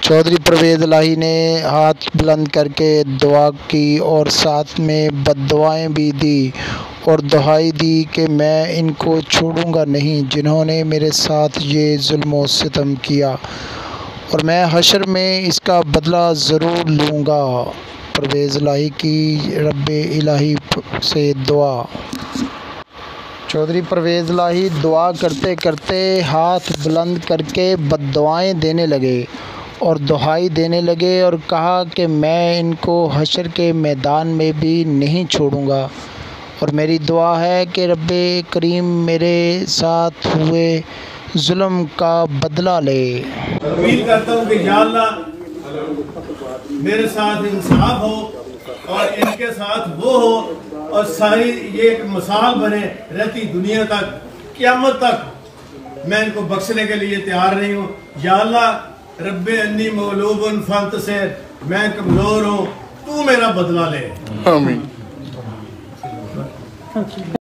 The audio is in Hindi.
चौधरी परवेज़ इलाही ने हाथ बुलंद करके दुआ की और साथ में बद्दुआएं भी दी और दुहाई दी कि मैं इनको छोड़ूंगा नहीं जिन्होंने मेरे साथ ये जुल्म और सितम किया, और मैं हशर में इसका बदला ज़रूर लूँगा। परवेज़ इलाही की रब्बे इलाही से दुआ। चौधरी परवेज़ इलाही दुआ करते करते हाथ बुलंद करके बद्दुआएं देने लगे और दुहाई देने लगे और कहा कि मैं इनको हशर के मैदान में भी नहीं छोड़ूंगा, और मेरी दुआ है कि रब्बे करीम मेरे साथ हुए जुल्म का बदला ले। उम्मीद करता हूँ कि या अल्लाह मेरे साथ इंसाफ हो और इनके साथ वो हो और सारी ये एक मिसाल बने रहती दुनिया तक, क़यामत तक। मैं इनको बख्शने के लिए तैयार नहीं हूँ। या अल्लाह रब्बे अन्नी मगलूबुन फंतसिर, मैं कमज़ोर हूँ, तू मेरा बदला ले। आमीन।